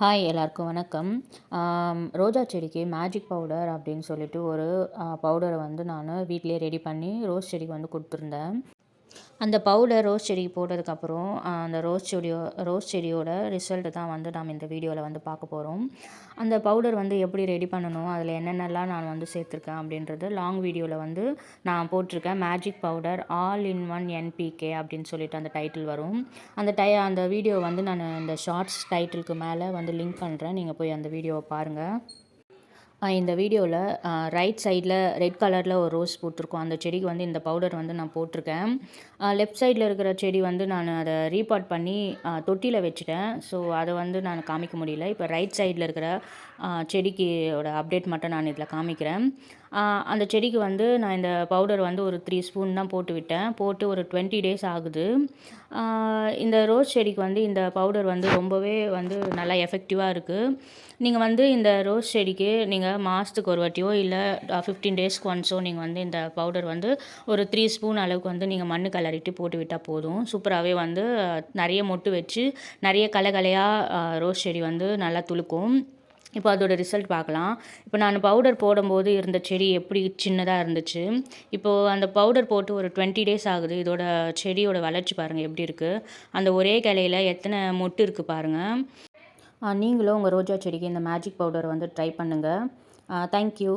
Hi எல்லாருக்கும் வணக்கம். ரோஜா செடிக்கு மேஜிக் பவுடர் அப்படின்னு சொல்லிட்டு ஒரு பவுடரை வந்து நான் வீட்டிலேயே ரெடி பண்ணி ரோஸ் செடிக்கு வந்து கொடுத்துருந்தேன். அந்த பவுடர் ரோஸ் செடிக்கு போட்டதுக்கப்புறம் அந்த ரோஸ் செடியோட ரிசல்ட்டு தான் வந்து நாம் இந்த வீடியோவில் வந்து பார்க்க போகிறோம். அந்த பவுடர் வந்து எப்படி ரெடி பண்ணணும், அதில் என்னென்னலாம் நான் வந்து சேர்த்துருக்கேன் அப்படின்றது லாங் வீடியோவில் வந்து நான் போட்டிருக்கேன். Magic powder all in one NPK அப்படின்னு சொல்லிட்டு அந்த டைட்டில் வரும். அந்த வீடியோ வந்து நான் இந்த ஷார்ட்ஸ் டைட்டிலுக்கு மேலே வந்து லிங்க் பண்ணுறேன். நீங்கள் போய் அந்த வீடியோவை பாருங்கள். இந்த வீடியோவில் ரைட் சைடில் ரெட் கலரில் ஒரு ரோஸ் போட்டிருக்கோம். அந்த செடிக்கு வந்து இந்த பவுடர் வந்து நான் போட்டிருக்கேன். லெஃப்ட் சைடில் இருக்கிற செடி வந்து நான் அதை ரீபாட் பண்ணி தொட்டியில் வச்சுட்டேன். ஸோ அதை வந்து நான் காமிக்க முடியல. இப்போ ரைட் சைடில் இருக்கிற செடிக்கோட அப்டேட் மட்டும் நான் இதில் காமிக்கிறேன். அந்த செடிக்கு வந்து நான் இந்த பவுடர் வந்து ஒரு 3 ஸ்பூன் தான் போட்டு விட்டேன். போட்டு ஒரு 20 டேஸ் ஆகுது. இந்த ரோஸ் செடிக்கு வந்து இந்த பவுடர் வந்து ரொம்பவே வந்து நல்லா எஃபெக்டிவாக இருக்குது. நீங்கள் வந்து இந்த ரோஸ் செடிக்கு நீங்கள் மாதத்துக்கு ஒரு வாட்டியோ இல்லை 15 டேஸ்க்கு ஒன்ஸோ நீங்கள் வந்து இந்த பவுடர் வந்து ஒரு 3 ஸ்பூன் அளவுக்கு வந்து நீங்கள் மண் கலரிட்டு போட்டு விட்டால் போதும். சூப்பராகவே வந்து நிறைய மொட்டு வச்சு நிறைய களைகளையாக ரோஸ் செடி வந்து நல்லா துளுக்கும். இப்போ அதோட ரிசல்ட் பார்க்கலாம். இப்போ நான் பவுடர் போடும்போது இருந்த செடி எப்படி சின்னதாக இருந்துச்சு. இப்போது அந்த பவுடர் போட்டு ஒரு 20 டேஸ் ஆகுது. இதோட செடியோட வளர்ச்சி பாருங்கள் எப்படி இருக்குது. அந்த ஒரே கிளையில் எத்தனை மொட்டு இருக்குது பாருங்கள். நீங்களும் உங்கள் ரோஜா செடிக்கு இந்த மேஜிக் பவுடர் வந்து ட்ரை பண்ணுங்கள். தேங்க்யூ.